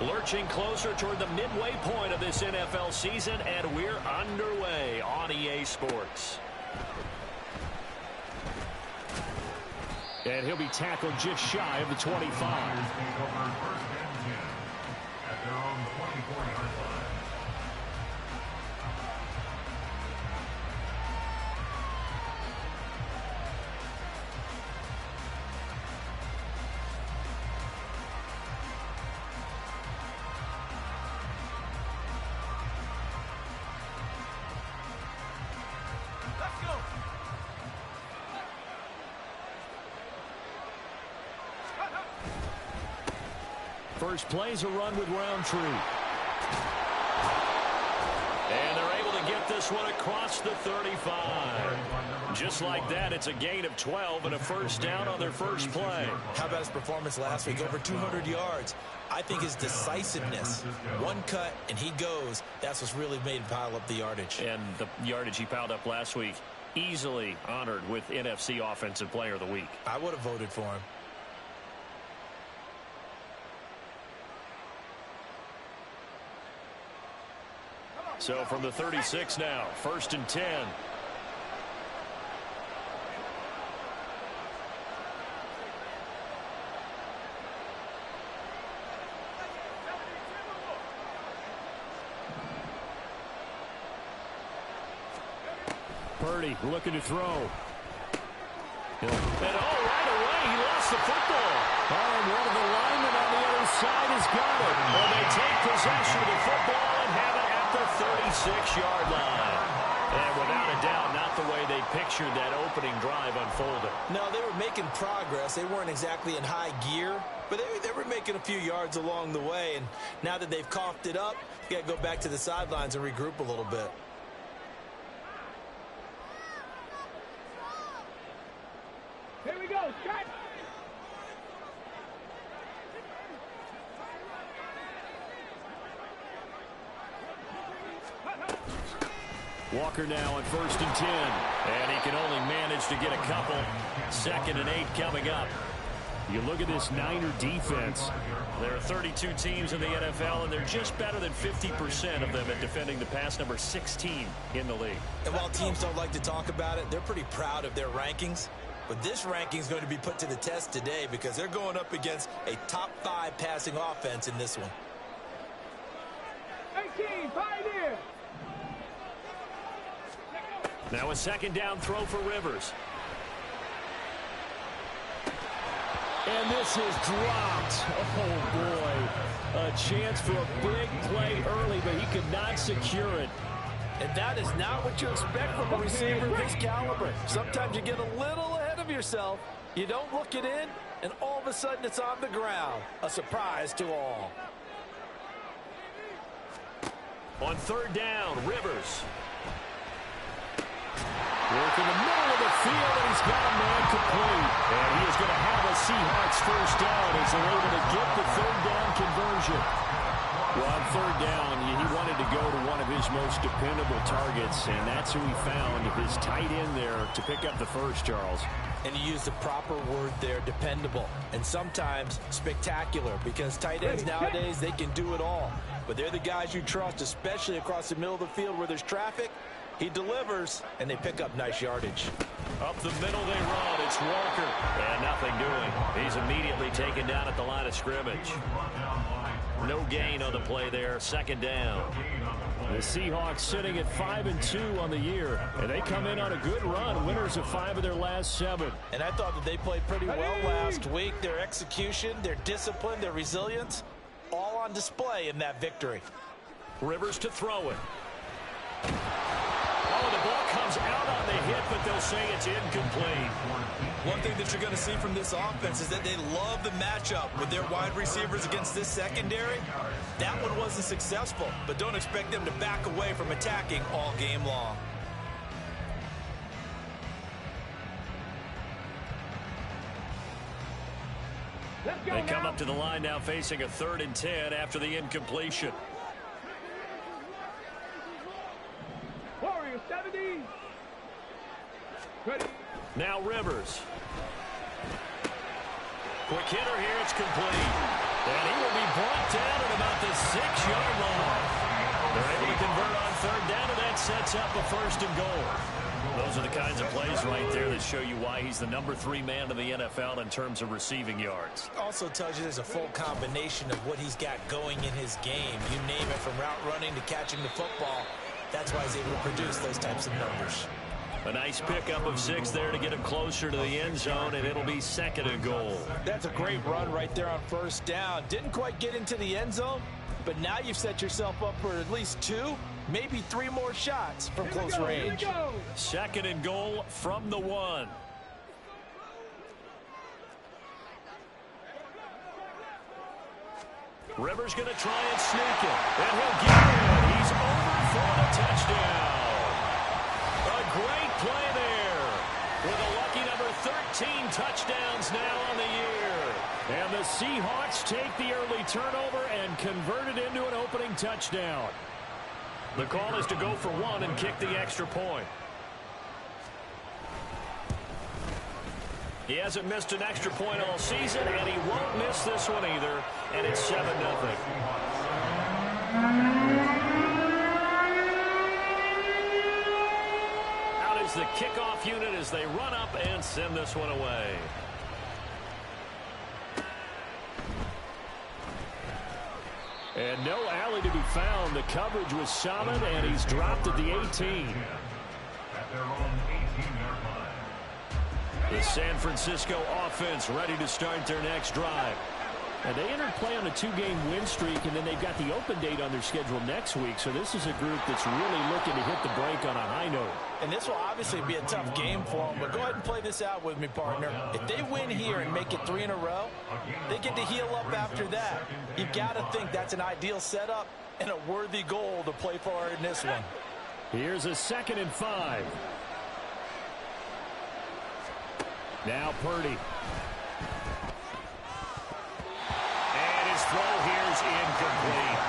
Lurching closer toward the midway point of this NFL season, and we're underway on EA Sports. And he'll be tackled just shy of the 25. First play's a run with Roundtree. And they're able to get this one across the 35. Just like that, it's a gain of 12 and a first down on their first play. How about his performance last week? Over 200 yards. I think his decisiveness, one cut and he goes, that's what's really made him pile up the yardage. And the yardage he piled up last week, easily honored with NFC Offensive Player of the Week. I would have voted for him. So from the 36 now, 1st and 10. Purdy looking to throw. And right away, he lost the football. And one of the linemen on the other side has got it. Well, they take possession of the football and have it at the 36-yard line. And without a doubt, not the way they pictured that opening drive unfolded. No, they were making progress. They weren't exactly in high gear, but they were making a few yards along the way. And now that they've coughed it up, you got to go back to the sidelines and regroup a little bit. Here we go, stretch. Walker now on 1st and 10. And he can only manage to get a couple. 2nd and 8 coming up. You look at this Niner defense. There are 32 teams in the NFL, and they're just better than 50% of them at defending the pass, number 16 in the league. And while teams don't like to talk about it, they're pretty proud of their rankings. But this ranking is going to be put to the test today because they're going up against a top 5 passing offense in this one. 18, Pioneer. Now a 2nd down throw for Rivers. And this is dropped. Oh, boy. A chance for a big play early, but he could not secure it. And that is not what you expect from a receiver of this caliber. Sometimes you get a little ahead of yourself. You don't look it in, and all of a sudden it's on the ground. A surprise to all. On 3rd down, Rivers. Work in the middle of the field, and he's got a man complete. And he is going to have a Seahawks first down as they're able to get the 3rd down conversion. Well, on 3rd down, he wanted to go to one of his most dependable targets, and that's who he found, his tight end there, to pick up the first, Charles. And he used the proper word there, dependable, and sometimes spectacular, because tight ends nowadays, they can do it all. But they're the guys you trust, especially across the middle of the field where there's traffic. He delivers, and they pick up nice yardage. Up the middle they run. It's Walker. And nothing doing. He's immediately taken down at the line of scrimmage. No gain on the play there. 2nd down. The Seahawks sitting at 5-2 on the year. And they come in on a good run. Winners of 5 of their last 7. And I thought that they played pretty well last week. Their execution, their discipline, their resilience, all on display in that victory. Rivers to throw it. Oh, the ball comes out on the hit, but they'll say it's incomplete. One thing that you're going to see from this offense is that they love the matchup with their wide receivers against this secondary. That one wasn't successful, but don't expect them to back away from attacking all game long. They come up to the line now facing a 3rd and 10 after the incompletion. Warriors 70. Ready. Now Rivers. Quick hitter here. It's complete. And he will be brought down at about the 6-yard line. They're able to convert on third down, and that sets up a 1st and goal. Those are the kinds of plays right there that show you why he's the number 3 man in the NFL in terms of receiving yards. Also tells you there's a full combination of what he's got going in his game. You name it, from route running to catching the football. That's why he's able to produce those types of numbers. A nice pickup of 6 there to get him closer to the end zone, and it'll be 2nd and goal. That's a great run right there on 1st down. Didn't quite get into the end zone, but now you've set yourself up for at least 2, maybe 3 more shots from close range. 2nd and goal from the 1. Rivers going to try and sneak it, and he'll get it. He's over for the touchdown. A great play there, with a lucky number 13 touchdowns now on the year. And the Seahawks take the early turnover and convert it into an opening touchdown. The call is to go for 1 and kick the extra point. He hasn't missed an extra point all season, and he won't miss this one either, and it's 7-0. Out is the kickoff unit as they run up and send this one away. And no alley to be found. The coverage was solid, and he's dropped at the 18. The San Francisco offense ready to start their next drive. And they entered play on a 2-game win streak, and then they've got the open date on their schedule next week. So this is a group that's really looking to hit the break on a high note. And this will obviously be a tough game for them, but go ahead and play this out with me, partner. If they win here and make it 3 in a row, they get to heal up after that. You've got to think that's an ideal setup and a worthy goal to play for in this one. Here's a 2nd and 5. Now Purdy. And his throw here is incomplete.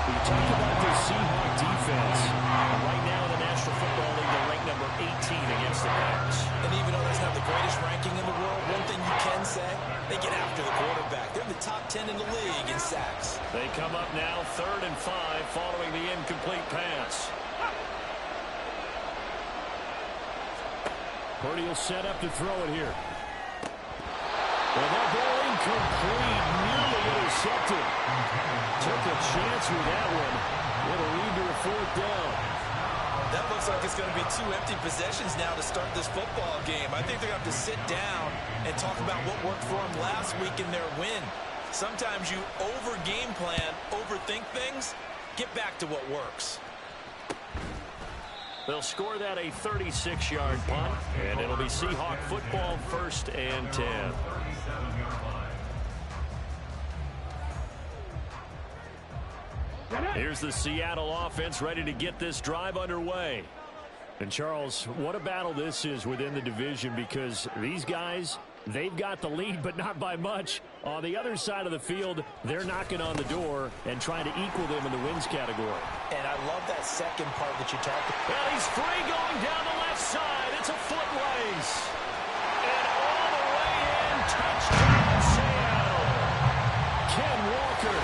We talked about the Seahawks defense. Right now in the National Football League, they're ranked number 18 against the pass. And even though that's not the greatest ranking in the world, one thing you can say, they get after the quarterback. They're in the top 10 in the league in sacks. They come up now 3rd and 5 following the incomplete pass. Purdy will set up to throw it here. And that ball incomplete, nearly intercepted. Took a chance with that one. It'll lead to a 4th down. That looks like it's going to be 2 empty possessions now to start this football game. I think they're going to have to sit down and talk about what worked for them last week in their win. Sometimes you over-game plan, overthink things, get back to what works. They'll score that a 36-yard punt, and it'll be Seahawk football 1st and 10. Here's the Seattle offense ready to get this drive underway. And Charles, what a battle this is within the division, because these guys, they've got the lead, but not by much. On the other side of the field, they're knocking on the door and trying to equal them in the wins category. And I love that second part that you talked about. Well, he's free going down the left side. It's a foot race. And all the way in, touchdown Seattle. Ken Walker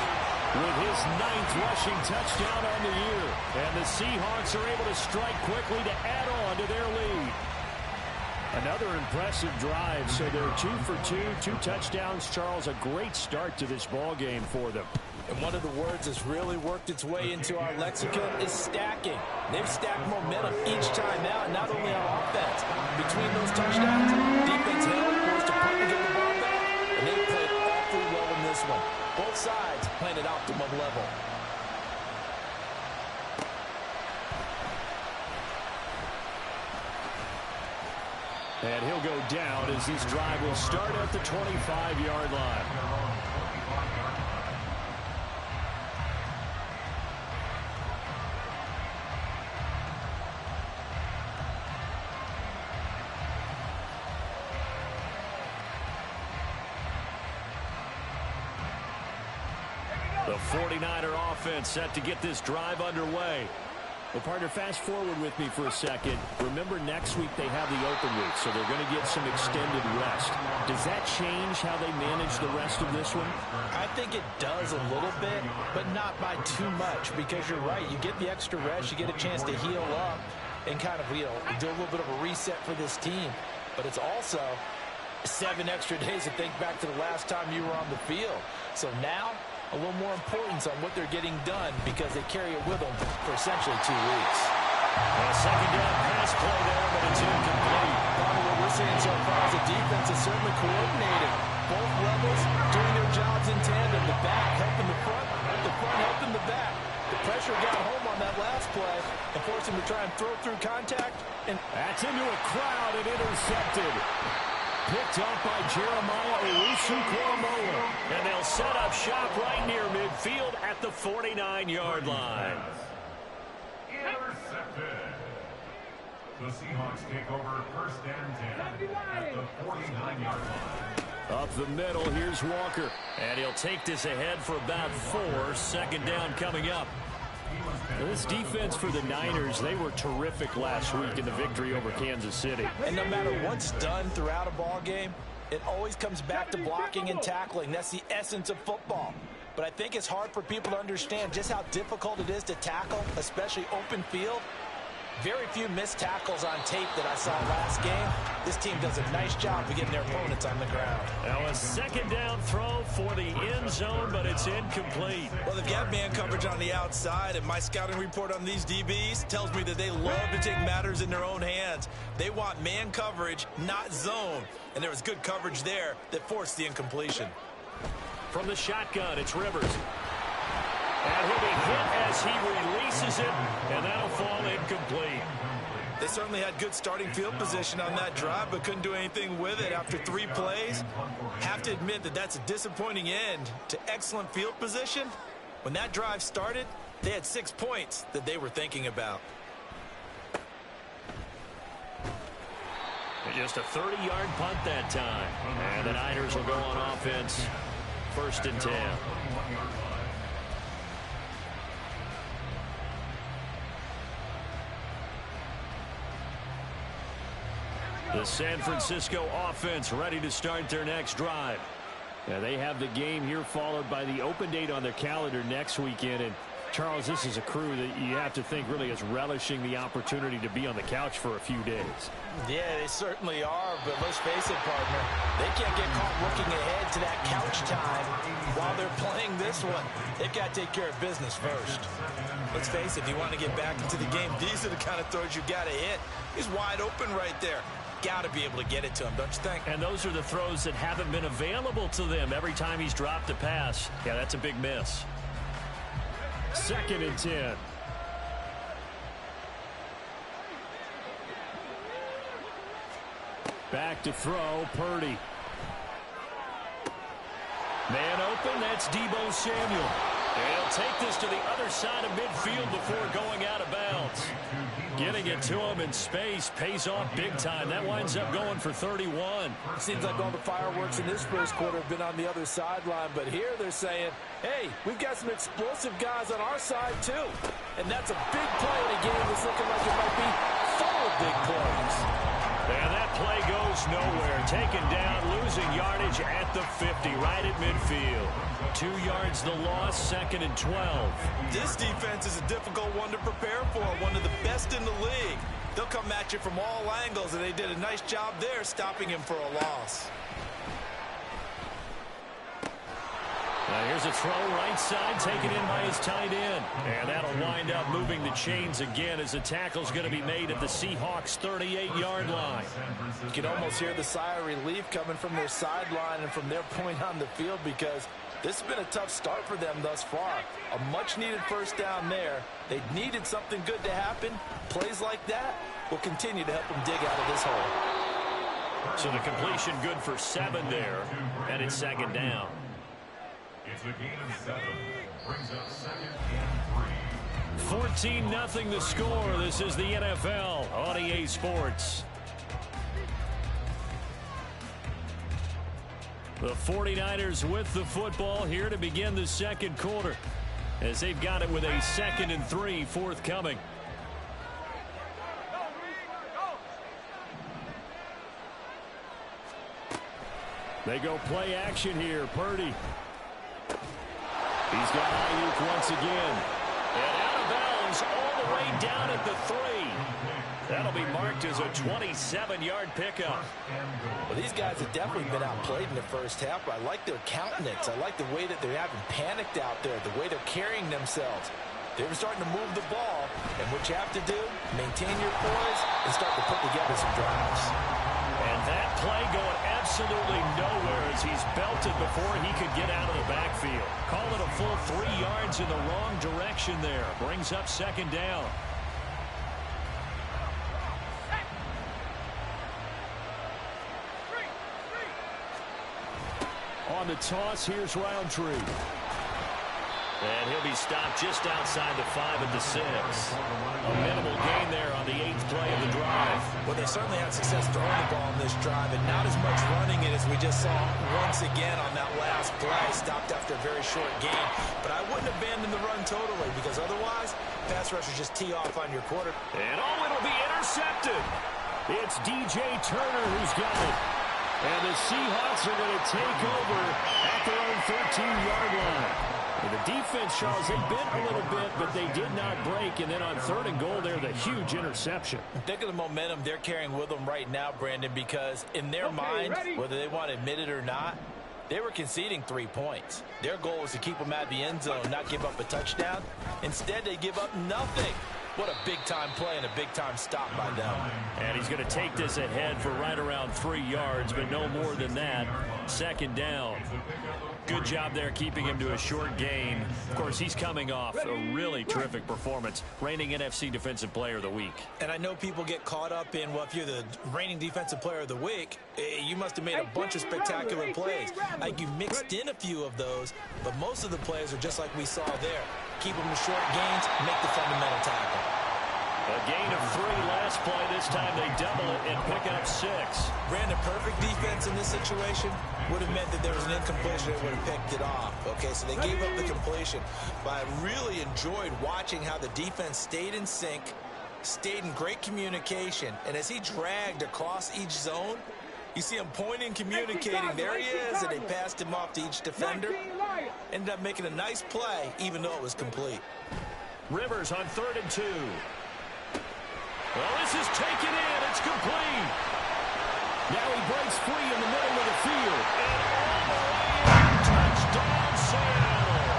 with his 9th rushing touchdown on the year. And the Seahawks are able to strike quickly to add on to their lead. Another impressive drive, so they're 2 for 2, 2 touchdowns. Charles, a great start to this ball game for them. And one of the words that's really worked its way into our lexicon is stacking. They've stacked momentum each time out, not only on offense. Between those touchdowns, defense held, forced to punt to get the ball back, and they played awfully well in this one. Both sides playing at optimum level. And he'll go down as this drive will start at the 25-yard line. The 49er offense set to get this drive underway. Well, partner, fast forward with me for a second. Remember, next week they have the open week, so they're going to get some extended rest. Does that change how they manage the rest of this one? I think it does a little bit, but not by too much, because you're right. You get the extra rest, you get a chance to heal up and kind of, do a little bit of a reset for this team. But it's also 7 extra days to think back to the last time you were on the field. So now, a little more importance on what they're getting done because they carry it with them for essentially 2 weeks. A second down pass play there, but it's incomplete. What we're seeing so far is the defense is certainly coordinated. Both levels doing their jobs in tandem. The back helping the front helping the back. The pressure got home on that last play and forced him to try and throw through contact. And that's into a crowd and intercepted. Picked up by Jeremiah Owusu-Koramoah. And they'll set up shop right near midfield at the 49-yard line. Intercepted. The Seahawks take over first and 10 at the 49-yard line. Up the middle, here's Walker. And he'll take this ahead for about 4. Second down coming up. This defense for the Niners, they were terrific last week in the victory over Kansas City. And no matter what's done throughout a ball game, it always comes back to blocking and tackling. That's the essence of football. But I think it's hard for people to understand just how difficult it is to tackle, especially open field. Very few missed tackles on tape that I saw last game. This team does a nice job of getting their opponents on the ground. Now a second down throw for the end zone, but it's incomplete. Well, they've got man coverage on the outside, and my scouting report on these DBs tells me that they love to take matters in their own hands. They want man coverage, not zone. And there was good coverage there that forced the incompletion. From the shotgun, it's Rivers. And he'll be hit as he releases it, and that'll fall incomplete. They certainly had good starting field position on that drive, but couldn't do anything with it after 3 plays. Have to admit that that's a disappointing end to excellent field position. When that drive started, they had 6 points that they were thinking about. Just a 30-yard punt that time. And the Niners will go on offense. First and 10. The San Francisco offense ready to start their next drive. Now they have the game here followed by the open date on their calendar next weekend. And Charles, this is a crew that you have to think really is relishing the opportunity to be on the couch for a few days. Yeah, they certainly are, but let's face it, partner, they can't get caught looking ahead to that couch time while they're playing this one. They've got to take care of business first. Let's face it, if you want to get back into the game, these are the kind of throws you got to hit. He's wide open right there. Got to be able to get it to him, don't you think? And those are the throws that haven't been available to them every time he's dropped a pass. Yeah, that's a big miss. Second and 10. Back to throw, Purdy. Man open, that's Deebo Samuel. And he'll take this to the other side of midfield before going out of bounds. Getting it to him in space pays off big time. That winds up going for 31. Seems like all the fireworks in this first quarter have been on the other sideline, but here they're saying, hey, we've got some explosive guys on our side too. And that's a big play in a game that's looking like it might be full of big plays. And that play goes nowhere. Taken down, losing yardage at the 50, right at midfield. 2 yards the loss, second and 12. This defense is a difficult one to prepare for, one of the best in the league. They'll come at you from all angles, and they did a nice job there stopping him for a loss. Now here's a throw right side taken in by his tight end. And that'll wind up moving the chains again as the tackle's going to be made at the Seahawks 38-yard line. You can almost hear the sigh of relief coming from their sideline and from their point on the field because this has been a tough start for them thus far. A much-needed first down there. They needed something good to happen. Plays like that will continue to help them dig out of this hole. So the completion good for 7 there, and it's second down. It's a gain of 7. Brings up second and 3. 14-0 the score. This is the NFL on EA Sports. The 49ers with the football here to begin the second quarter as they've got it with a 2nd and 3 forthcoming. They go play action here. Purdy. He's got Ayuk once again. And out of bounds all the way down at the 3. That'll be marked as a 27-yard pickup. Well, these guys have definitely been outplayed in the first half, but I like their countenance. I like the way that they haven't panicked out there, the way they're carrying themselves. They're starting to move the ball, and what you have to do, maintain your poise and start to put together some drives. And that play going absolutely nowhere as he's belted before he could get out of the backfield. Call it a full 3 yards in the wrong direction there. Brings up second down. On the toss, here's Roundtree. And he'll be stopped just outside the 5 at the 6. A minimal gain there on the 8th play of the drive. Well, they certainly had success throwing the ball in this drive, and not as much running it as we just saw once again on that last play. Stopped after a very short gain. But I wouldn't abandon the run totally, because otherwise, pass rushers just tee off on your quarter. And it'll be intercepted. It's DJ Turner who's got it. And the Seahawks are going to take over at their own 13-yard line. And the defense, Charles, they bit a little bit, but they did not break. And then on 3rd and goal there, the huge interception. Think of the momentum they're carrying with them right now, Brandon, because in their minds, whether they want to admit it or not, they were conceding 3 points. Their goal was to keep them at the end zone, not give up a touchdown. Instead, they give up nothing. What a big-time play and a big-time stop by them. And he's going to take this ahead for right around 3 yards, but no more than that. Second down. Good job there keeping him to a short gain. Of course, he's coming off a really terrific performance, reigning NFC Defensive Player of the Week. And I know people get caught up in, well, if you're the reigning Defensive Player of the Week, you must have made a bunch of spectacular plays. Like you mixed in a few of those, but most of the plays are just like we saw there. Keep them to short gains, make the fundamental tackle. A gain of 3 last play. This time they double it and pick up 6. Brandon, perfect defense in this situation would have meant that there was an incompletion that would have picked it off. Okay, so they gave up the completion. But I really enjoyed watching how the defense stayed in sync, stayed in great communication. And as he dragged across each zone, you see him pointing, communicating. There he is, and they passed him off to each defender. Ended up making a nice play, even though it was complete. Rivers on 3rd and 2. Well, this is taken in. It's complete. Now he breaks free in the middle of the field. And all the way in. Touchdown, Seattle.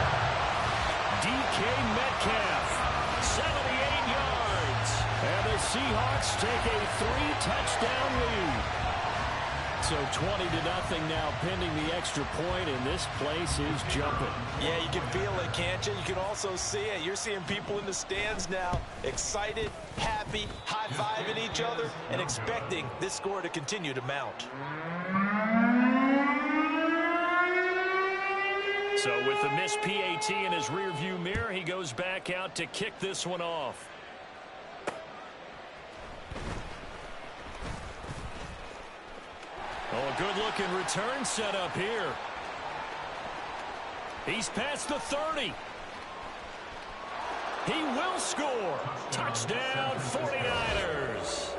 DK Metcalf, 78 yards. And the Seahawks take a 3-touchdown lead. So 20-0 now pending the extra point, and this place is jumping. Yeah, you can feel it, can't you? You can also see it. You're seeing people in the stands now, excited, happy, high-fiving each other, and expecting this score to continue to mount. So with the missed PAT in his rearview mirror, he goes back out to kick this one off. Oh, a good-looking return set up here. He's past the 30. He will score. Touchdown, 49ers.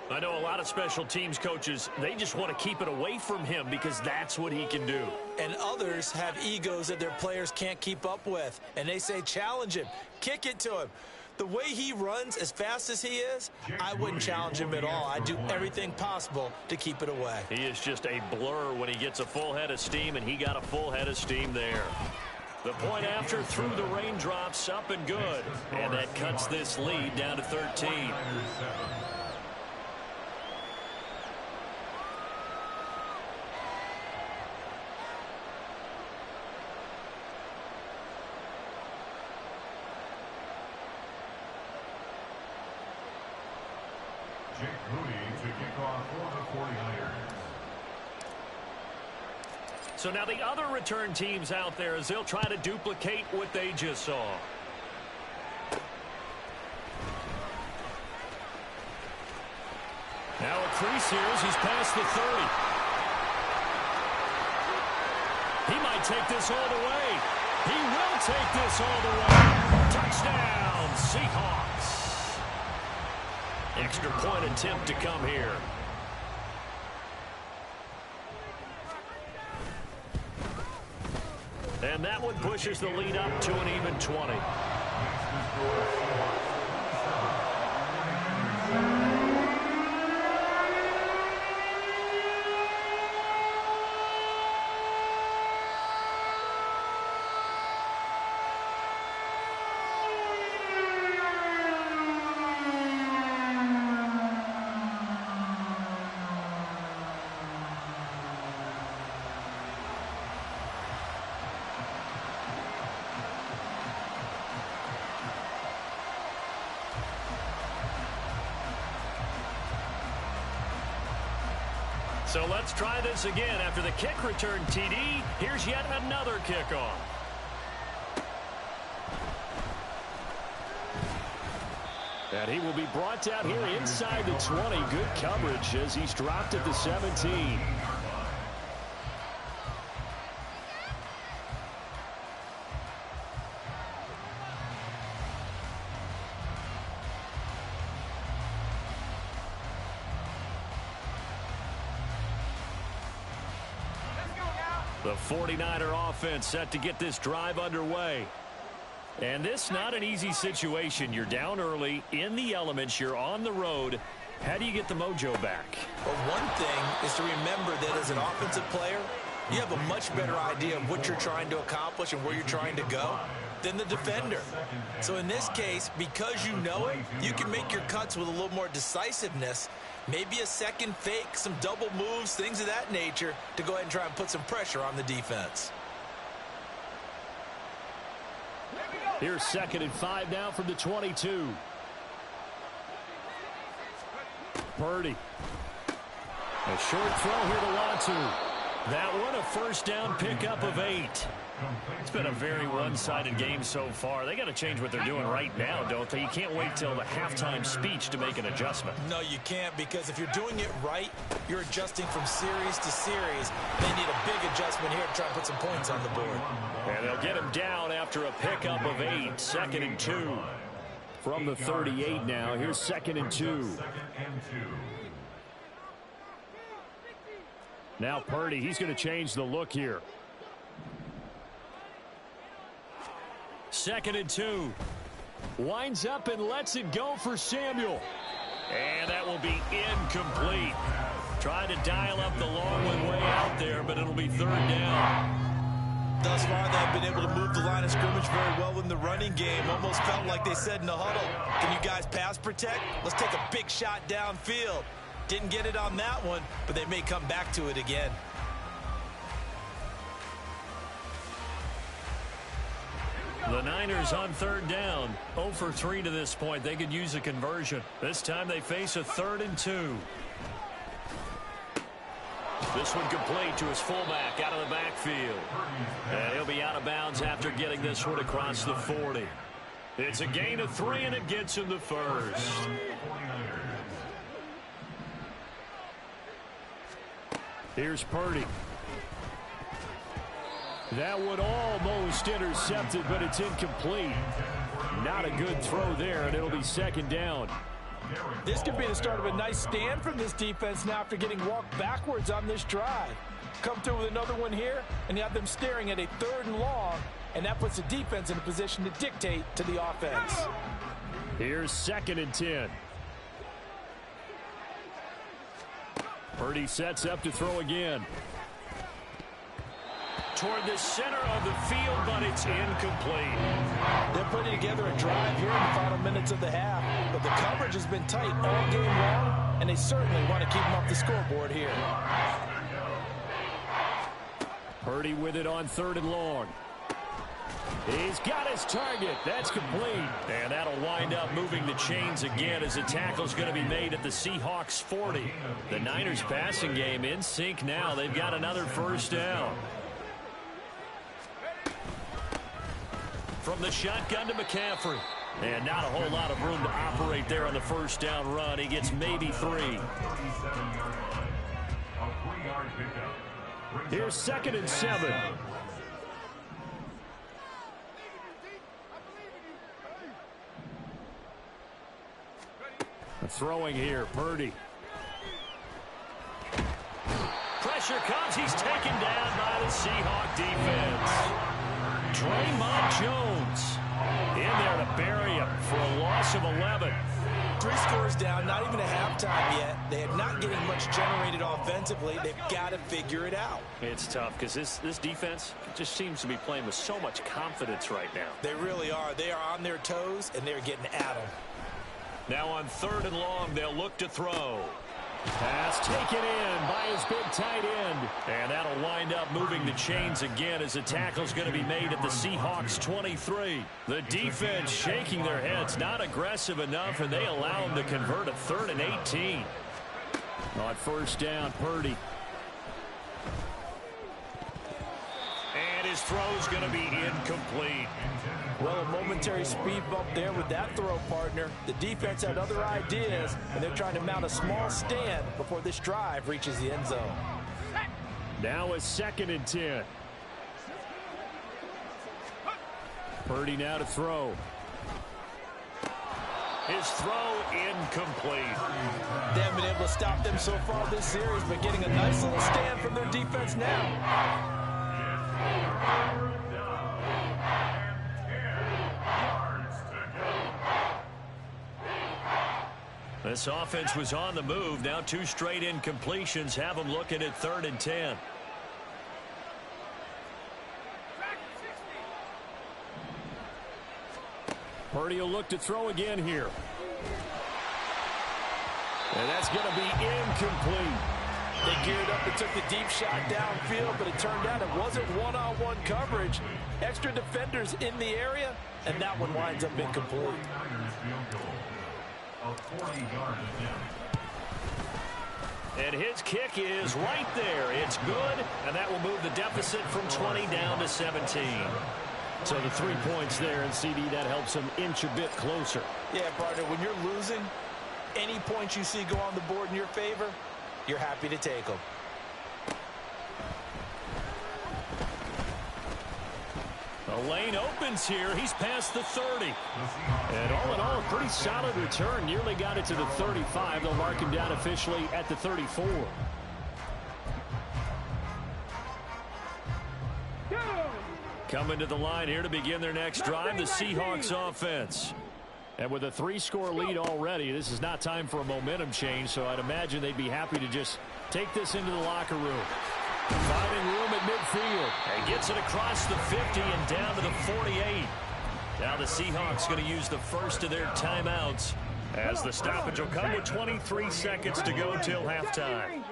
I know a lot of special teams coaches, they just want to keep it away from him because that's what he can do. And others have egos that their players can't keep up with. And they say, challenge him, kick it to him. The way he runs as fast as he is, I wouldn't challenge him at all. I'd do everything possible to keep it away. He is just a blur when he gets a full head of steam, and he got a full head of steam there. The point after through the raindrops, up and good. And that cuts this lead down to 13. So now the other return teams out there as they'll try to duplicate what they just saw. Now a crease here as he's past the 30. He might take this all the way. He will take this all the way. Touchdown, Seahawks. Extra point attempt to come here. And that one pushes the lead up to an even 20. So let's try this again. After the kick return TD, here's yet another kickoff. And he will be brought down here inside the 20. Good coverage as he's dropped at the 17. The 49er offense set to get this drive underway. And this not an easy situation. You're down early, in the elements, you're on the road. How do you get the mojo back? Well, one thing is to remember that as an offensive player, you have a much better idea of what you're trying to accomplish and where you're trying to go than the defender. So in this case, because you know it, you can make your cuts with a little more decisiveness. Maybe a second fake, some double moves, things of that nature to go ahead and try and put some pressure on the defense. Here's 2nd and 5 now from the 22. Purdy. A short throw here to Latu. That one a first down pickup of 8. It's been a very one-sided game so far. They got to change what they're doing right now, don't they? You can't wait till the halftime speech to make an adjustment. No, you can't, because if you're doing it right, you're adjusting from series to series. They need a big adjustment here to try and put some points on the board. And they'll get him down after a pickup of 8. 2nd and 2. From the 38 now, here's 2nd and 2. Now Purdy, he's going to change the look here. 2nd and 2. Winds up and lets it go for Samuel. And that will be incomplete. Tried to dial up the long one way out there, but it'll be 3rd down. Thus far, they've been able to move the line of scrimmage very well in the running game. Almost felt like they said in the huddle, can you guys pass protect? Let's take a big shot downfield. Didn't get it on that one, but they may come back to it again. The Niners on 3rd down. 0 for 3 to this point. They could use a conversion. This time they face a 3rd and 2. This one complete to his fullback out of the backfield. And he'll be out of bounds after getting this one across the 40. It's a gain of 3, and it gets him the first. Here's Purdy. That one almost intercepted, but it's incomplete. Not a good throw there, and it'll be 2nd down. This could be the start of a nice stand from this defense now after getting walked backwards on this drive. Come through with another one here, and you have them staring at a 3rd and long, and that puts the defense in a position to dictate to the offense. Here's 2nd and 10. Purdy sets up to throw again. Toward the center of the field, but it's incomplete. They're putting together a drive here in the final minutes of the half, but the coverage has been tight all game long, and they certainly want to keep them off the scoreboard here. Purdy with it on 3rd and long. He's got his target. That's complete. And that'll wind up moving the chains again as the tackle's going to be made at the Seahawks 40. The Niners passing game in sync now. They've got another first down. From the shotgun to McCaffrey. And not a whole lot of room to operate there on the first down run. He gets maybe 3. Here's 2nd and 7. Throwing here, Purdy. Pressure comes. He's taken down by the Seahawk defense. Draymond Jones in there to bury him for a loss of 11. 3 scores down, not even a halftime yet. They are not getting much generated offensively. They've got to figure it out. It's tough because this defense just seems to be playing with so much confidence right now. They really are. They are on their toes, and they're getting at them. Now on 3rd and long, they'll look to throw. Pass taken in by his big tight end. And that'll wind up moving the chains again as the tackle's going to be made at the Seahawks 23. The defense shaking their heads, not aggressive enough, and they allow him to convert a 3rd and 18. On 1st down, Purdy. And his throw's going to be incomplete. Well, a momentary speed bump there with that throw, partner. The defense had other ideas, and they're trying to mount a small stand before this drive reaches the end zone. Now a 2nd and 10. Purdy now to throw. His throw incomplete. They haven't been able to stop them so far this series, but getting a nice little stand from their defense now. This offense was on the move. Now 2 straight incompletions have them looking at 3rd and 10. Purdy will look to throw again here. And that's going to be incomplete. They geared up and took the deep shot downfield, but it turned out it wasn't one-on-one coverage. Extra defenders in the area, and that one winds up incomplete. And his kick is right there. It's good, and that will move the deficit from 20 down to 17. So the 3 points there, and CD, that helps them inch a bit closer. Yeah, partner, when you're losing, any points you see go on the board in your favor, you're happy to take them. The lane opens here. He's past the 30. And all in all, a pretty solid return. Nearly got it to the 35. They'll mark him down officially at the 34. Coming to the line here to begin their next drive, the Seahawks offense. And with a 3-score lead already, this is not time for a momentum change, so I'd imagine they'd be happy to just take this into the locker room. Finding room at midfield. And gets it across the 50 and down to the 48. Now the Seahawks going to use the first of their timeouts as the stoppage will come with 23 seconds to go till halftime.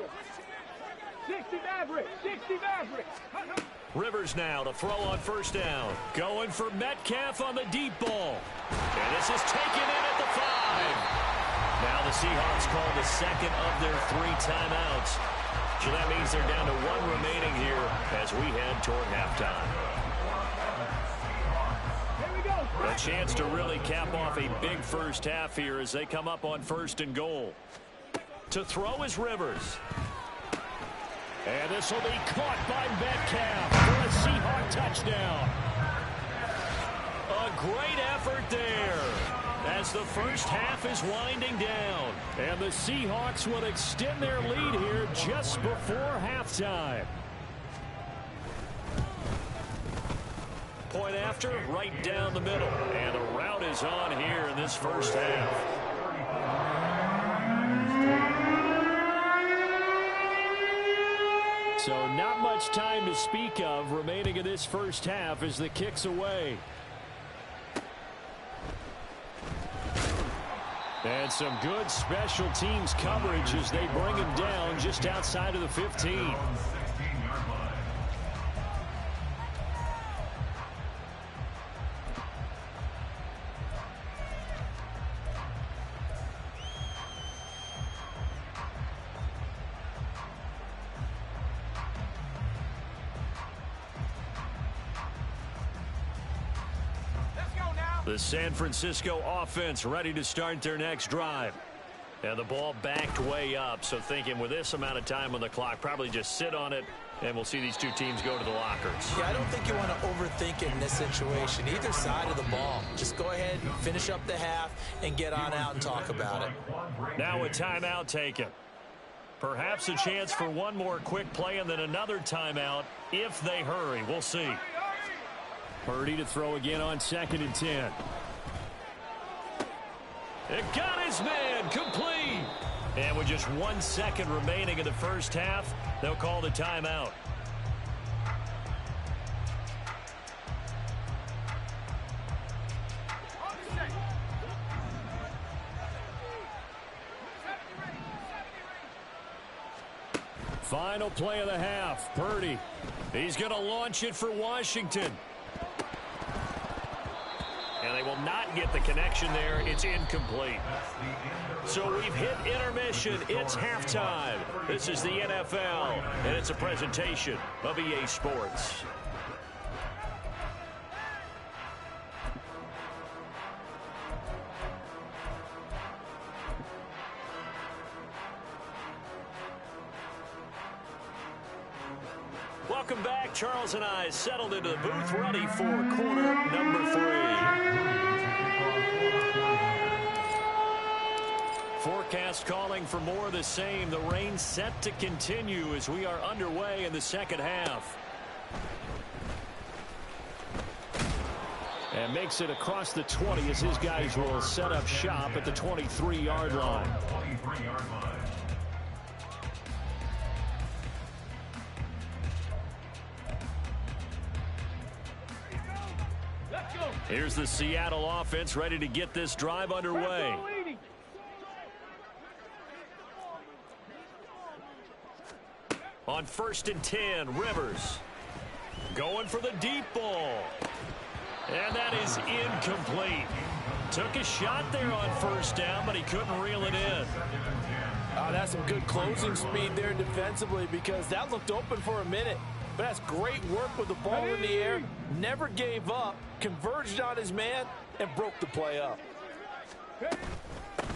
60 Mavericks, 60 Mavericks. Rivers now to throw on 1st down. Going for Metcalf on the deep ball. And this is taken in at the 5. Now the Seahawks call the 2nd of their 3 timeouts. So that means they're down to 1 remaining here as we head toward halftime. A chance to really cap off a big first half here as they come up on 1st and goal. To throw is Rivers. And this will be caught by Metcalf for a Seahawk touchdown. A great effort there as the first half is winding down. And the Seahawks will extend their lead here just before halftime. Point after, right down the middle. And the route is on here in this first half. So not much time to speak of remaining in this first half as the kick's away. And some good special teams coverage as they bring him down just outside of the 15. The San Francisco offense ready to start their next drive. And the ball backed way up, so thinking with this amount of time on the clock, probably just sit on it, and we'll see these 2 teams go to the lockers. Yeah, I don't think you want to overthink it in this situation. Either side of the ball. Just go ahead and finish up the half and get on out and talk about it. Now a timeout taken. Perhaps a chance for one more quick play and then another timeout if they hurry. We'll see. Purdy to throw again on 2nd and 10. It got his man complete. And with just 1 second remaining in the first half, they'll call the timeout. Final play of the half. Purdy. He's going to launch it for Washington. And they will not get the connection there. It's incomplete. So we've hit intermission. It's halftime. This is the NFL, and it's a presentation of EA Sports. Welcome back. Charles and I settled into the booth, ready for quarter number 3. Forecast calling for more of the same. The rain set to continue as we are underway in the second half. And makes it across the 20 as his guys will set up shop at the 23-yard line. Here's the Seattle offense ready to get this drive underway. On 1st and 10, Rivers going for the deep ball. And that is incomplete. Took a shot there on 1st down, but he couldn't reel it in. That's some good closing speed there defensively, because that looked open for a minute. But that's great work with the ball in the air. Never gave up, converged on his man, and broke the play up.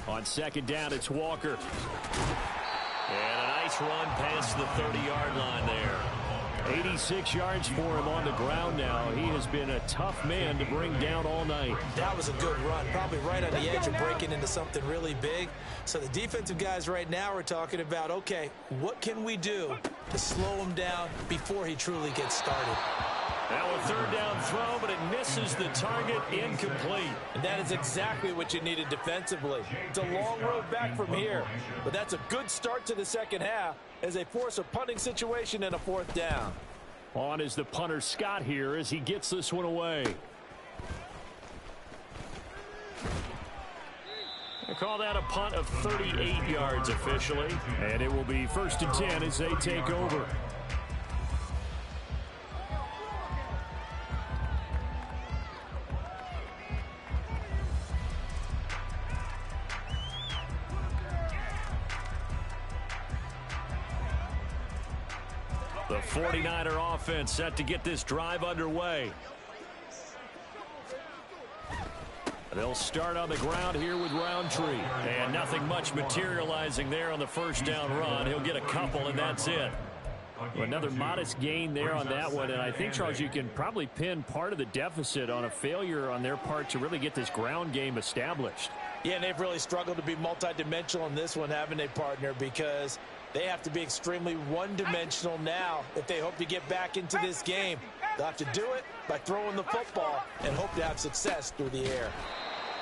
On 2nd down, it's Walker. And a nice run past the 30-yard line there. 86 yards for him on the ground now. He has been a tough man to bring down all night. That was a good run, probably right on the edge of breaking into something really big. So the defensive guys right now are talking about, okay, what can we do to slow him down before he truly gets started? Now a 3rd down throw, but it misses the target, incomplete. And that is exactly what you needed defensively. It's a long road back from here, but that's a good start to the second half as they force a punting situation and a 4th down. On is the punter Scott here as he gets this one away. They call that a punt of 38 yards officially, and it will be 1st and 10 as they take over. The 49er offense set to get this drive underway. They'll start on the ground here with Roundtree. And nothing much materializing there on the 1st down run. He'll get a couple, and that's it. Another modest gain there on that one. And I think, Charles, you can probably pin part of the deficit on a failure on their part to really get this ground game established. Yeah, and they've really struggled to be multidimensional in this one, haven't they, partner? Because they have to be extremely one-dimensional now if they hope to get back into this game. They'll have to do it by throwing the football and hope to have success through the air.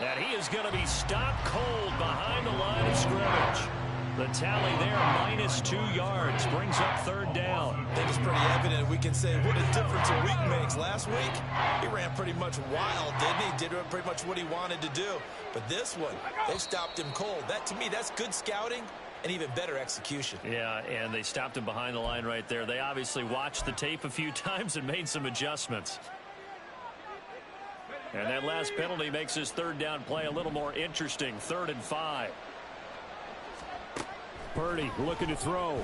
And he is going to be stopped cold behind the line of scrimmage. The tally there, -2 yards, brings up 3rd down. I think it's pretty evident. We can say what a difference a week makes. Last week, he ran pretty much wild, didn't he? Did pretty much what he wanted to do. But this one, they stopped him cold. That, to me, that's good scouting and even better execution. Yeah, and they stopped him behind the line right there. They obviously watched the tape a few times and made some adjustments. And that last penalty makes his 3rd down play a little more interesting. 3rd and 5. Purdy looking to throw.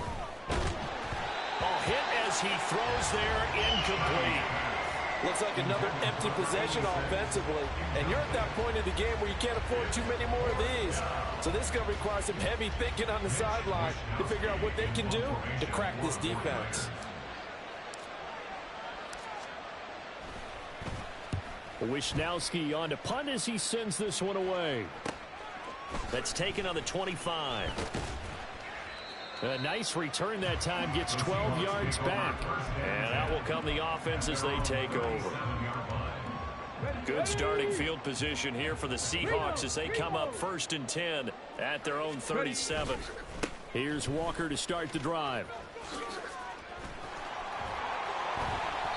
Ball hit as he throws there, incomplete. Looks like another empty possession offensively. And you're at that point in the game where you can't afford too many more of these. So this is going to require some heavy thinking on the sideline to figure out what they can do to crack this defense. Wisnowski on to punt as he sends this one away. That's taken on the 25. A nice return that time, gets 12 yards back. And out will come the offense as they take over. Good starting field position here for the Seahawks as they come up 1st and 10 at their own 37. Here's Walker to start the drive.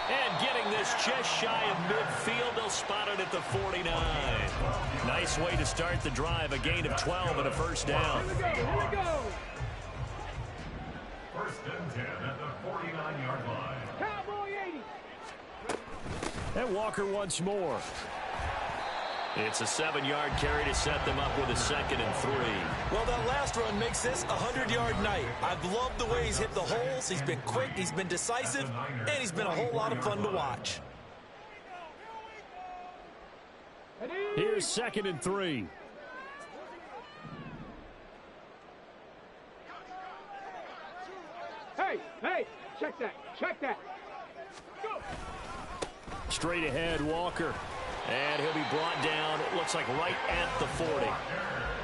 And getting this just shy of midfield, they'll spot it at the 49. Nice way to start the drive, a gain of 12 and a first down. Here we go. 1st and 10 at the 49-yard line. Cowboy 80. And Walker once more. It's a 7-yard carry to set them up with a 2nd and 3. Well, that last run makes this a 100-yard night. I've loved the way he's hit the holes. He's been quick, he's been decisive, and he's been a whole lot of fun to watch. Here's 2nd and 3. Hey, check that. Go. Straight ahead, Walker. And he'll be brought down, it looks like right at the 40.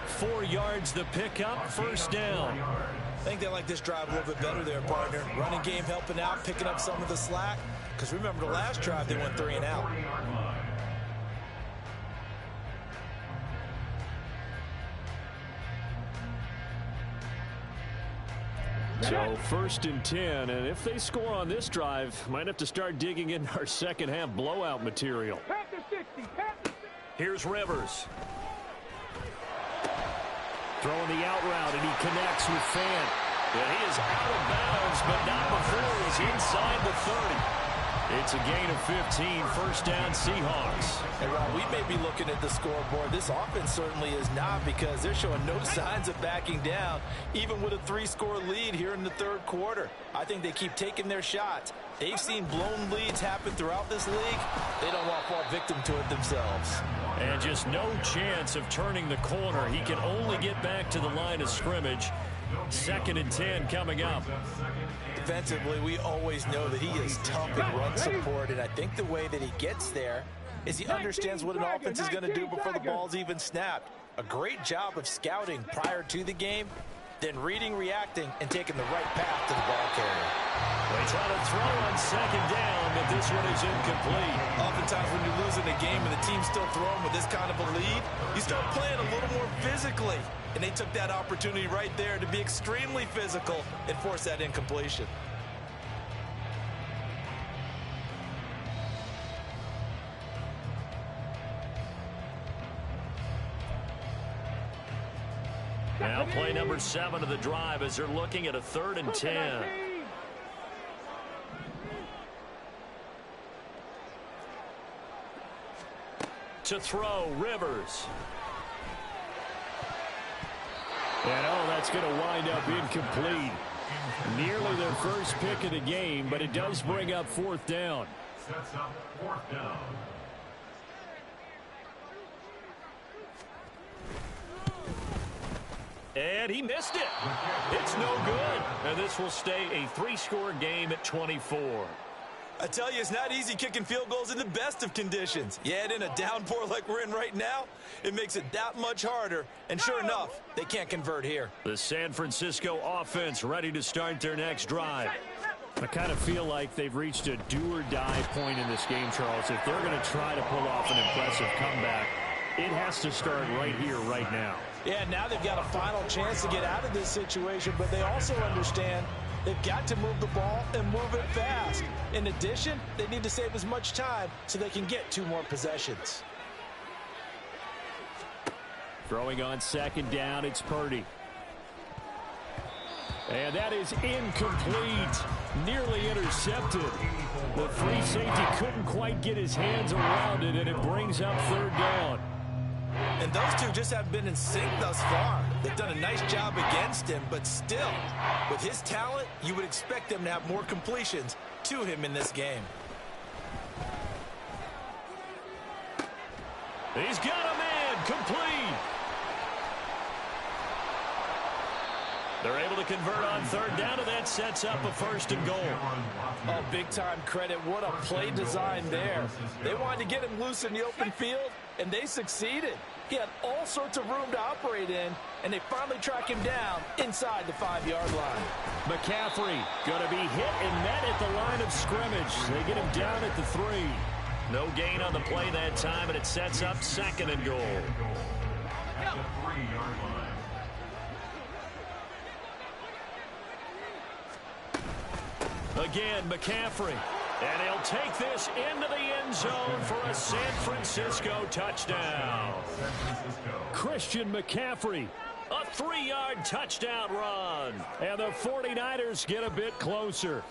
4 yards the pickup, 1st down. I think they like this drive a little bit better there, partner. Running game helping out, picking up some of the slack. Because remember the last drive, they went 3 and out. So 1st and 10, and if they score on this drive, might have to start digging in our second half blowout material. Panther 60. Here's Rivers. Throwing the out route, and he connects with Fant. And he is out of bounds, but not before he's inside the 30. It's a gain of 15, 1st down Seahawks. And while we may be looking at the scoreboard, this offense certainly is not, because they're showing no signs of backing down, even with a 3-score lead here in the 3rd quarter. I think they keep taking their shots. They've seen blown leads happen throughout this league. They don't want to fall victim to it themselves. And just no chance of turning the corner. He can only get back to the line of scrimmage. 2nd and 10 coming up. Defensively, we always know that he is tough in run support, and I think the way that he gets there is he understands what an offense is going to do before the ball's even snapped. A great job of scouting prior to the game, then reading, reacting, and taking the right path to the ball carrier. They try to throw on 2nd down, but this one is incomplete. Oftentimes when you're losing a game and the team's still throwing with this kind of a lead, you start playing a little more physically. And they took that opportunity right there to be extremely physical and force that incompletion. Now play number 7 of the drive as they're looking at a 3rd and 10. To throw, Rivers. And that's going to wind up incomplete. Nearly their first pick of the game, but it does bring up 4th down. Sets up 4th down. And he missed it. It's no good. And this will stay a 3-score game at 24. I tell you, it's not easy kicking field goals in the best of conditions. Yet in a downpour like we're in right now, it makes it that much harder. And sure enough, they can't convert here. The San Francisco offense ready to start their next drive. I kind of feel like they've reached a do-or-die point in this game, Charles. If they're going to try to pull off an impressive comeback, it has to start right here, right now. Yeah, now they've got a final chance to get out of this situation, but they also understand they've got to move the ball and move it fast. In addition, they need to save as much time so they can get 2 more possessions. Throwing on 2nd down, it's Purdy. And that is incomplete. Nearly intercepted. The free safety couldn't quite get his hands around it, and it brings up 3rd down. And those two just haven't been in sync thus far. They've done a nice job against him, but still, with his talent, you would expect them to have more completions to him in this game. He's got a man, complete. They're able to convert on 3rd down, and that sets up a 1st and goal. Oh, big-time credit. What a play design there. They wanted to get him loose in the open field, and they succeeded. He had all sorts of room to operate in, and they finally track him down inside the 5-yard line. McCaffrey going to be hit and met at the line of scrimmage. They get him down at the 3. No gain on the play that time, and it sets up 2nd and goal. At the 3-yard line. Again, McCaffrey. And he'll take this into the end zone for a San Francisco touchdown. Christian McCaffrey, a 3-yard touchdown run. And the 49ers get a bit closer.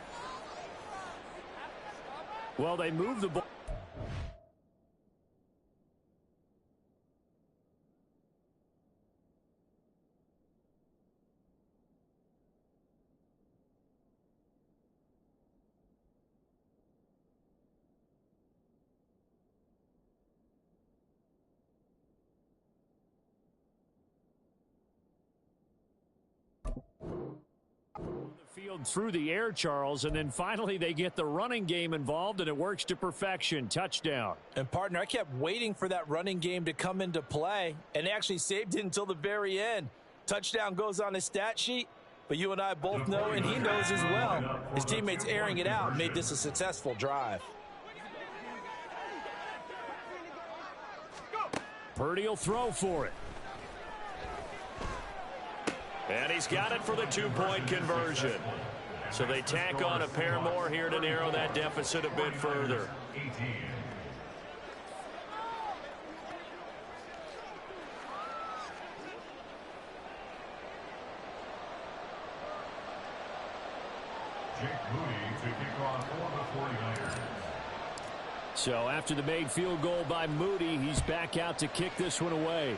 Well, they move the ball. Field through the air, Charles, and then finally they get the running game involved, and it works to perfection. Touchdown. And, partner, I kept waiting for that running game to come into play, and they actually saved it until the very end. Touchdown goes on his stat sheet, but you and I both know, and he knows as well, his teammates airing it out made this a successful drive. Purdy will throw for it. And he's got it for the 2-point conversion. So they tack on a pair more here to narrow that deficit a bit further. Jake Moody to kick off for the 49ers. So after the made field goal by Moody, he's back out to kick this one away.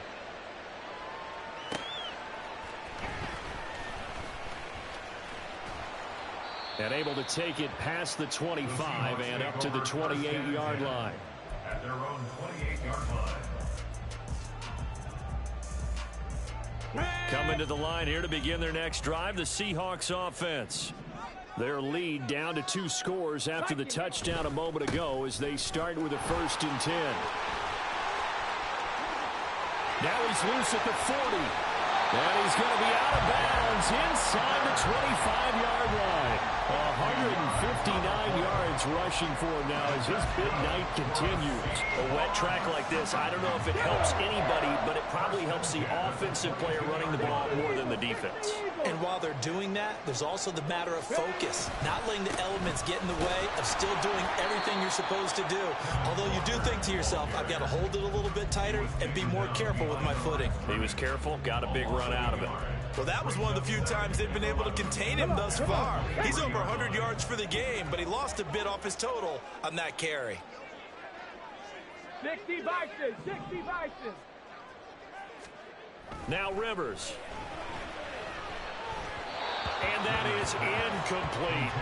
And able to take it past the 25 and up to the 28-yard line. At their own 28-yard line. Coming to the line here to begin their next drive, the Seahawks offense. Their lead down to 2 scores after the touchdown a moment ago as they start with a 1st and 10. Now he's loose at the 40. And he's going to be out of bounds inside the 25-yard line. 159 yards rushing for him now as his big night continues. A wet track like this, I don't know if it helps anybody, but it probably helps the offensive player running the ball more than the defense. And while they're doing that, there's also the matter of focus. Not letting the elements get in the way of still doing everything you're supposed to do. Although you do think to yourself, I've got to hold it a little bit tighter and be more careful with my footing. He was careful, got a big run out of it. Well, that was one of the few times they've been able to contain him thus far. He's over 100 yards for the game, but he lost a bit off his total on that carry. 60 Bison, 60 Bison. Now Rivers. And that is incomplete.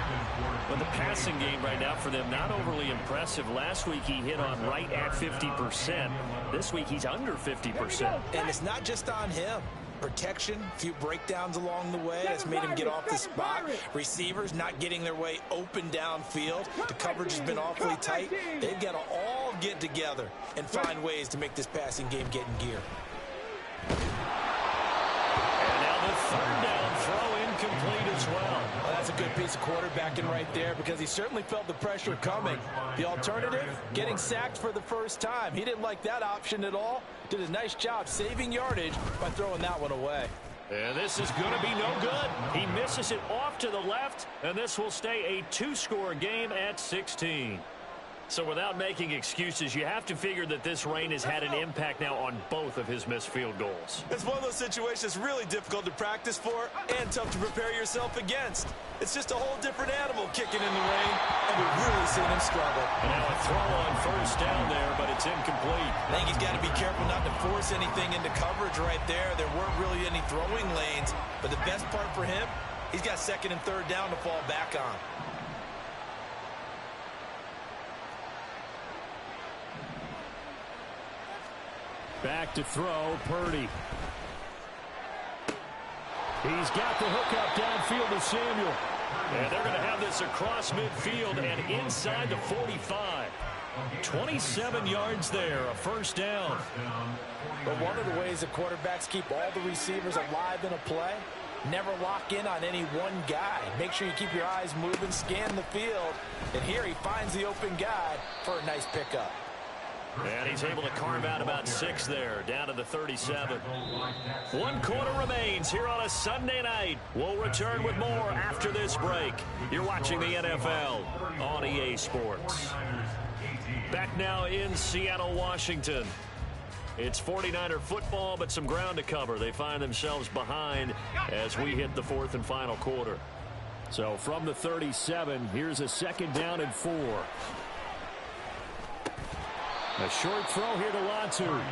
But the passing game right now for them, not overly impressive. Last week he hit on right at 50%. This week he's under 50%. And it's not just on him. Protection, a few breakdowns along the way that's made him get off the spot. Receivers not getting their way open downfield. The coverage has been awfully tight. They've got to all get together and find ways to make this passing game get in gear. And now the 3rd down throw incomplete as well. Well, that's a good piece of quarterbacking right there because he certainly felt the pressure coming. The alternative, getting sacked for the first time. He didn't like that option at all. Did a nice job saving yardage by throwing that one away. And this is going to be no good. He misses it off to the left, and this will stay a 2-score game at 16. So without making excuses, you have to figure that this rain has had an impact now on both of his missed field goals. It's one of those situations really difficult to practice for and tough to prepare yourself against. It's just a whole different animal kicking in the rain, and we've really seen him struggle. And now a throw on 1st down there, but it's incomplete. I think he's got to be careful not to force anything into coverage right there. There weren't really any throwing lanes, but the best part for him, he's got 2nd and 3rd down to fall back on. Back to throw, Purdy. He's got the hookup downfield to Samuel. And they're going to have this across midfield and inside the 45. 27 yards there, a 1st down. But one of the ways that quarterbacks keep all the receivers alive in a play Never lock in on any one guy. Make sure you keep your eyes moving, scan the field. And here he finds the open guy for a nice pickup. And he's able to carve out about 6 there, down to the 37. 1 quarter remains here on a Sunday night. We'll return with more after this break. You're watching the NFL on EA Sports. Back now in Seattle, Washington. It's 49er football, but some ground to cover. They find themselves behind as we hit the 4th and final quarter. So from the 37, here's a 2nd down and 4. A short throw here to Latu.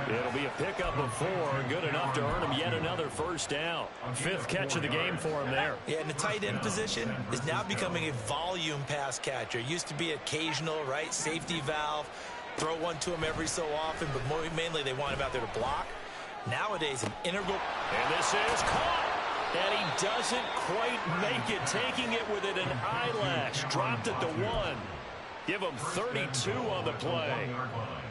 It'll be a pickup of 4, good enough to earn him yet another 1st down. 5th catch of the game for him there. Yeah, and the tight end position is now becoming a volume pass catcher. Used to be occasional, right, safety valve. Throw one to him every so often, but mainly they want him out there to block. Nowadays, an integral. And this is caught. And he doesn't quite make it, taking it within an eyelash. Dropped it to 1. Give him 32 on the play.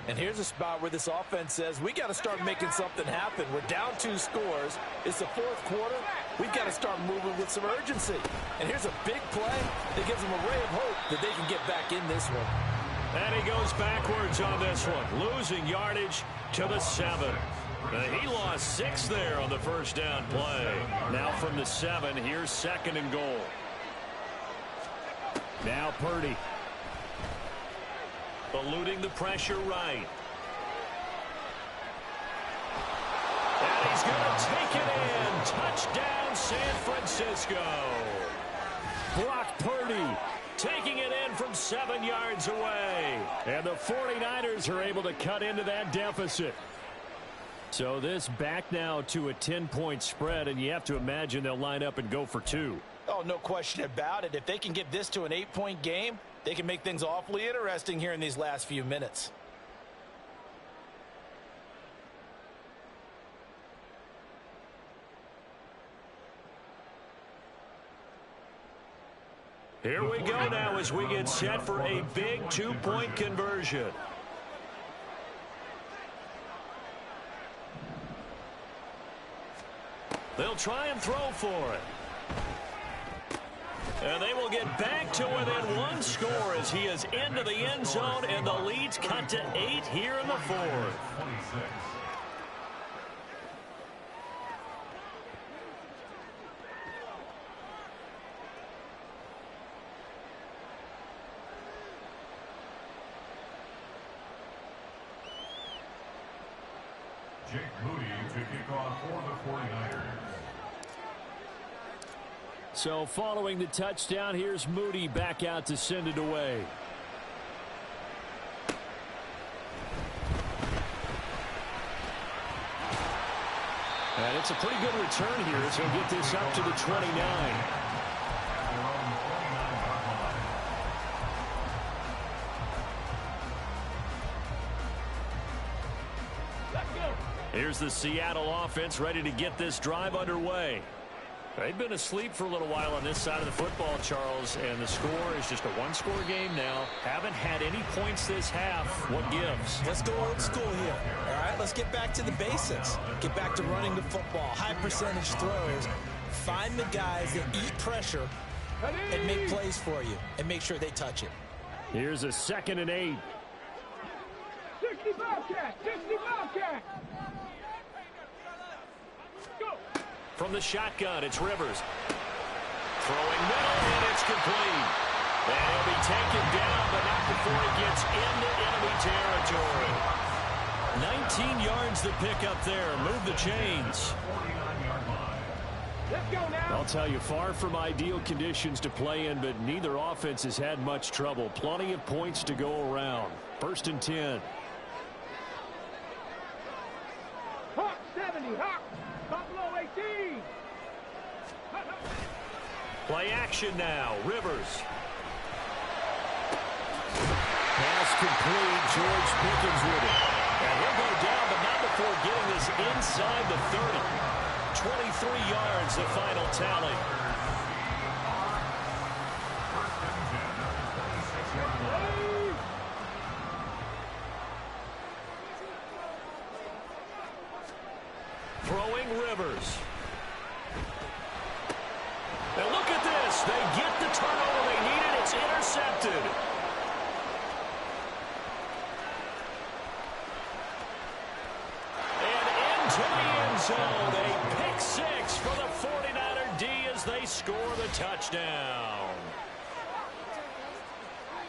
And here's a spot where this offense says, we got to start making something happen. We're down 2 scores. It's the 4th quarter. We've got to start moving with some urgency. And here's a big play that gives them a ray of hope that they can get back in this one. And he goes backwards on this one, losing yardage to the 7. He lost 6 there on the 1st down play. Now from the 7, here's 2nd and goal. Now Purdy. Eluding the pressure right. And he's going to take it in. Touchdown, San Francisco. Brock Purdy taking it in from 7 yards away. And the 49ers are able to cut into that deficit. So this back now to a 10-point spread, and you have to imagine they'll line up and go for 2. Oh, no question about it. If they can get this to an 8-point game, they can make things awfully interesting here in these last few minutes. Here we go now as we get set for a big 2-point conversion. They'll try and throw for it. And they will get back to within 1 score as he is into the end zone, and the lead's cut to 8 here in the 4th. Jake Moody to kick off for the 49ers. So following the touchdown, here's Moody back out to send it away. And it's a pretty good return here as he'll get this up to the 29. Here's the Seattle offense ready to get this drive underway. They've been asleep for a little while on this side of the football, Charles, and the score is just a 1-score game now. Haven't had any points this half. What gives? Let's go old school here. All right, let's get back to the basics. Get back to running the football, high percentage throws. Find the guys that eat pressure and make plays for you and make sure they touch it. Here's a 2nd and 8. 60 Bobcat! 60 Bobcat! Go! From the shotgun, it's Rivers. Throwing middle, and it's complete. And he'll be taken down, but not before he gets into enemy territory. 19 yards to pick up there. Move the chains. Let's go now! I'll tell you, far from ideal conditions to play in, but neither offense has had much trouble. Plenty of points to go around. 1st and 10. Hawk 70, Hawk! Buffalo 18! Play action now. Rivers. Pass complete. George Pickens with it. And he'll go down, but not before getting this inside the 30. 23 yards, the final tally. Throwing Rivers. 6. They get the turnover they needed. It's intercepted. And into the end zone. A pick 6 for the 49er D as they score the touchdown.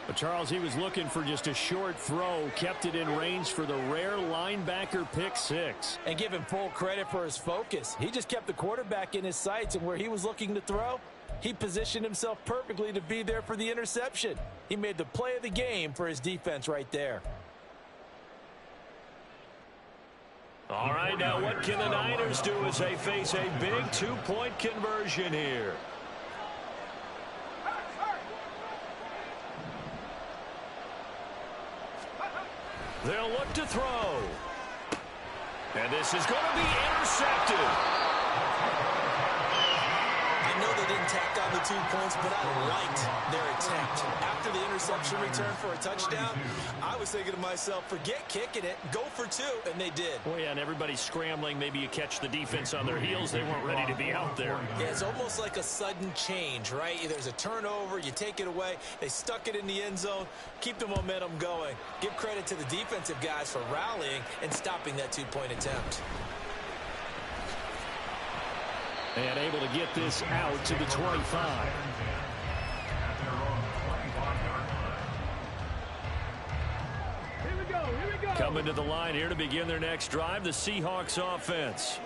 But Charles, he was looking for just a short throw, kept it in range for the rare linebacker pick 6. And give him full credit for his focus. He just kept the quarterback in his sights, and where he was looking to throw, he positioned himself perfectly to be there for the interception. He made the play of the game for his defense right there. All right, now what can the Niners do as they face a big 2-point conversion here? They'll look to throw. And this is going to be intercepted. I know they didn't tack on the 2 points, but I liked their attempt. After the interception return for a touchdown, I was thinking to myself, forget kicking it, go for 2, and they did. Oh, yeah, and everybody's scrambling. Maybe you catch the defense on their heels. They weren't ready to be out there. Yeah, it's almost like a sudden change, right? There's a turnover, you take it away, they stuck it in the end zone, keep the momentum going. Give credit to the defensive guys for rallying and stopping that 2-point attempt. And able to get this out to the 25. Here we go, here we go. Coming to the line here to begin their next drive, the Seahawks offense.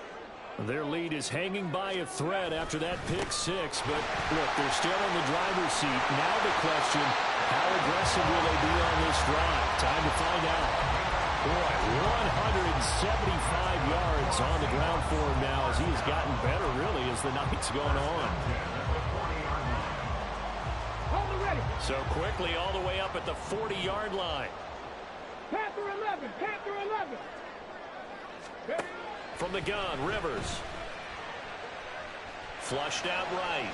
Their lead is hanging by a thread after that pick 6, but look, they're still in the driver's seat. Now the question, how aggressive will they be on this drive? Time to find out. Boy, 175 yards on the ground for him now as he has gotten better, really, as the night's going on. Hold it ready. So quickly all the way up at the 40-yard line. Panther 11, Panther 11. Ready? From the gun, Rivers. Flushed out right.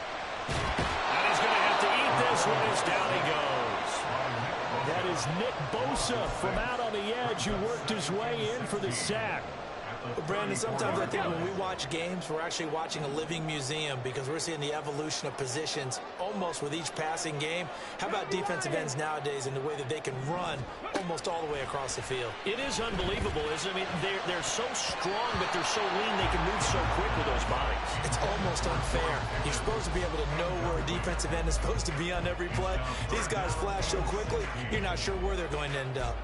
And he's going to have to eat this one as down he goes. That is Nick Bosa from out on the edge who worked his way in for the sack. But Brandon, sometimes I think when we watch games, we're actually watching a living museum because we're seeing the evolution of positions almost with each passing game. How about defensive ends nowadays and the way that they can run almost all the way across the field? It is unbelievable, isn't it? I mean, they're so strong, but they're so lean they can move so quick with those bodies. It's almost unfair. You're supposed to be able to know where a defensive end is supposed to be on every play. These guys flash so quickly, you're not sure where they're going to end up.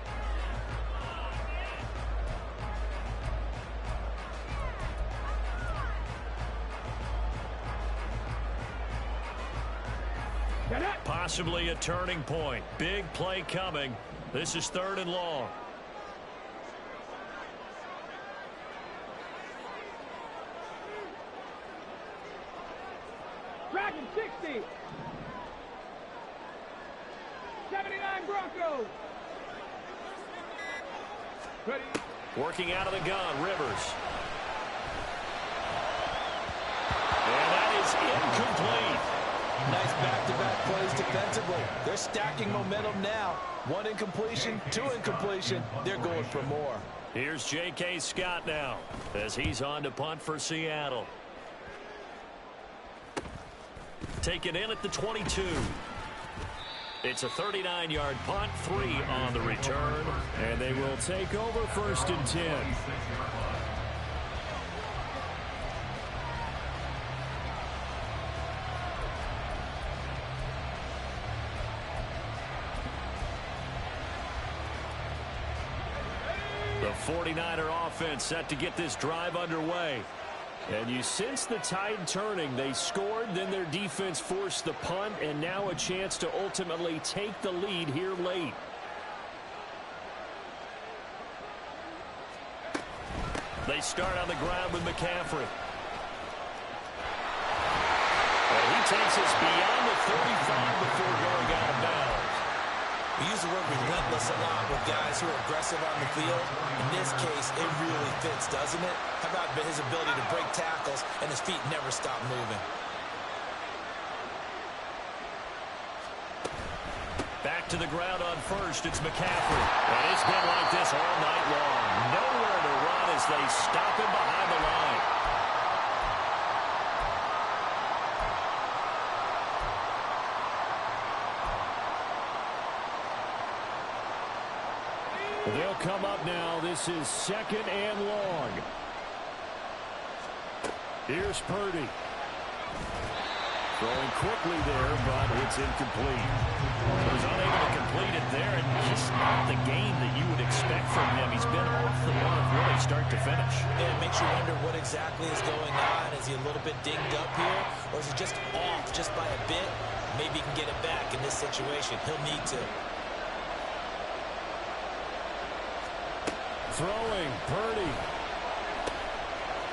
Possibly a turning point. Big play coming. This is 3rd and long. Dragon 60. 79 Broncos. Ready? Working out of the gun, Rivers. And that is incomplete. Nice back-to-back plays defensively. They're stacking momentum now. 1 incompletion, 2 incompletion. They're going for more. Here's J.K. Scott now as he's on to punt for Seattle. Taken in at the 22. It's a 39-yard punt, 3 on the return, and they will take over 1st and 10. The 49er offense set to get this drive underway. And you sense the tide turning. They scored, then their defense forced the punt, and now a chance to ultimately take the lead here late. They start on the ground with McCaffrey. And he takes us beyond the 35 before going out of bounds. We use the word relentless a lot with guys who are aggressive on the field. In this case, it really fits, doesn't it? How about his ability to break tackles and his feet never stop moving? Back to the ground on 1st, it's McCaffrey. And it's been like this all night long. Nowhere to run as they stop him behind the line. will come up now. This is 2nd and long. Here's Purdy. Throwing quickly there, but it's incomplete. He's unable to complete it there, and just not the game that you would expect from him. He's been off the mark really start to finish. Yeah, it makes you wonder what exactly is going on. Is he a little bit dinged up here, or is he just off just by a bit? Maybe he can get it back in this situation. He'll need to. Throwing, Purdy.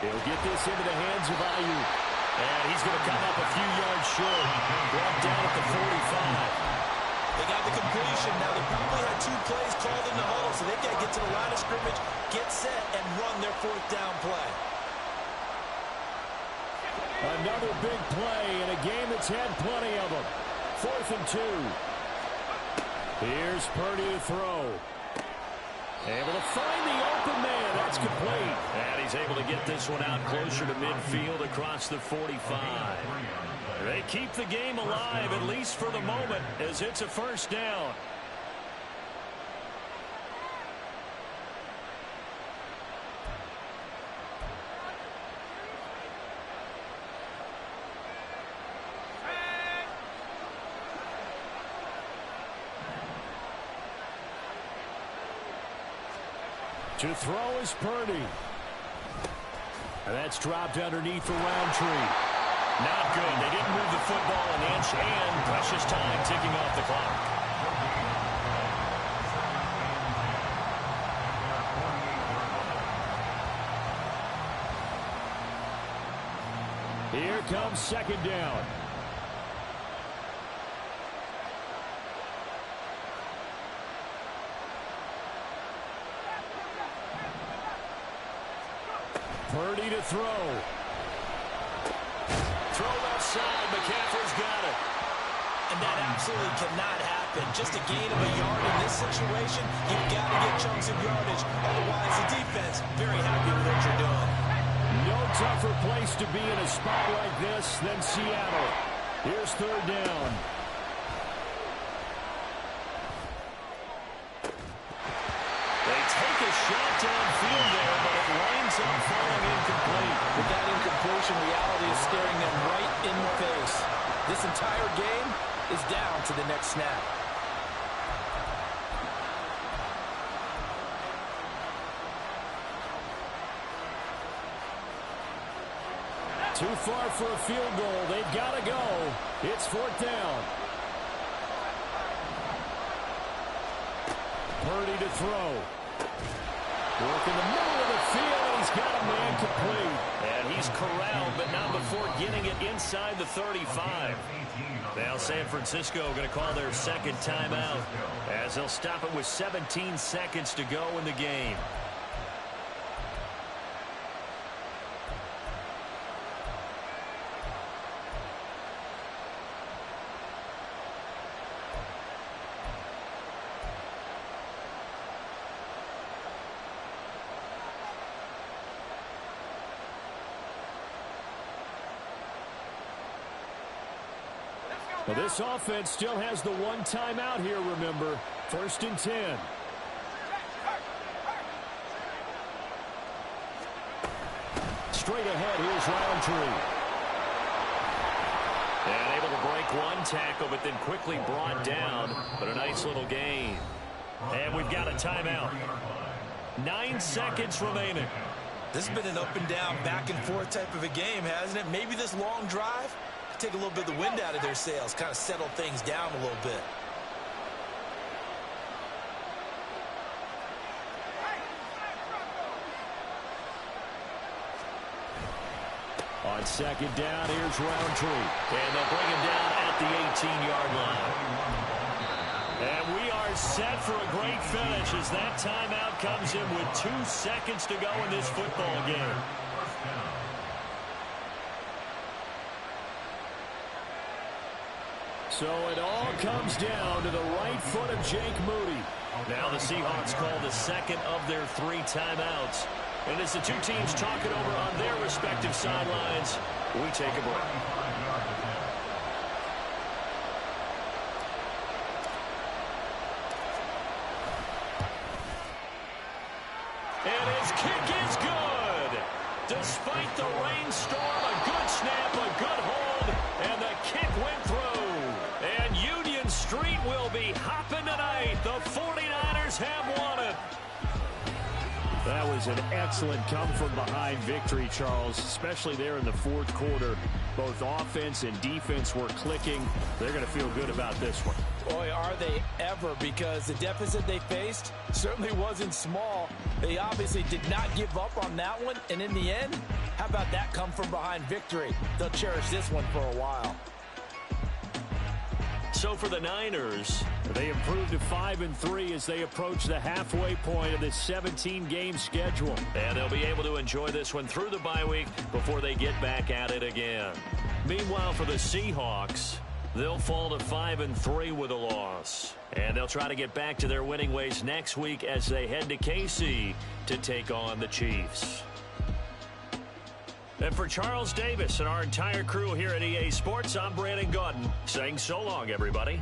He'll get this into the hands of Ayuk. And he's going to come up a few yards short. Brought down at the 45. They got the completion. Now, they probably had 2 plays called in the huddle, so they've got to get to the line of scrimmage, get set, and run their 4th down play. Another big play in a game that's had plenty of them. 4th and 2. Here's Purdy to throw. Able to find the open man. That's complete. And he's able to get this one out closer to midfield across the 45. They keep the game alive, at least for the moment, as it's a 1st down. To throw is Purdy. And that's dropped underneath for Roundtree. Not good. They didn't move the football an inch, and precious time ticking off the clock. Here comes 2nd down. Purdy to throw. Throw left side. McCaffrey's got it. And that absolutely cannot happen. Just a gain of a yard in this situation, you've got to get chunks of yardage. Otherwise, the defense, very happy with what you're doing. No tougher place to be in a spot like this than Seattle. Here's 3rd down. They take a shot downfield there, but it lines up falling incomplete. With that incompletion, reality is staring them right in the face. This entire game is down to the next snap. Too far for a field goal. They've got to go. It's 4th down. Purdy to throw. Work in the middle of the field, and he's got a man complete. And he's corralled, but not before getting it inside the 35. Now San Francisco going to call their 2nd timeout, as they'll stop it with 17 seconds to go in the game. Well, this offense still has the 1 timeout here, remember. 1st and 10. Straight ahead, here's Roundtree. And able to break 1 tackle, but then quickly brought down. But a nice little gain. And we've got a timeout. 9 seconds remaining. This has been an up and down, back and forth type of a game, hasn't it? Maybe this long drive take a little bit of the wind out of their sails, kind of settle things down a little bit. On 2nd down, here's Roundtree. And they'll bring him down at the 18-yard line. And we are set for a great finish as that timeout comes in with 2 seconds to go in this football game. So it all comes down to the right foot of Jake Moody. Now the Seahawks call the 2nd of their 3 timeouts. And as the 2 teams talk it over on their respective sidelines, we take a break. And his kick is good. Despite the rainstorm, a good snap, a good hold, and the kick went through. And Union Street will be hopping tonight. The 49ers have won it. That was an excellent come-from-behind victory, Charles, especially there in the fourth quarter. Both offense and defense were clicking. They're going to feel good about this one. Boy, are they ever, because the deficit they faced certainly wasn't small. They obviously did not give up on that one, and in the end, how about that come-from-behind victory? They'll cherish this one for a while. So for the Niners, they improved to 5-3 as they approach the halfway point of this 17-game schedule. And they'll be able to enjoy this one through the bye week before they get back at it again. Meanwhile, for the Seahawks, they'll fall to 5-3 with a loss. And they'll try to get back to their winning ways next week as they head to KC to take on the Chiefs. And for Charles Davis and our entire crew here at EA Sports, I'm Brandon Gaudin saying so long, everybody.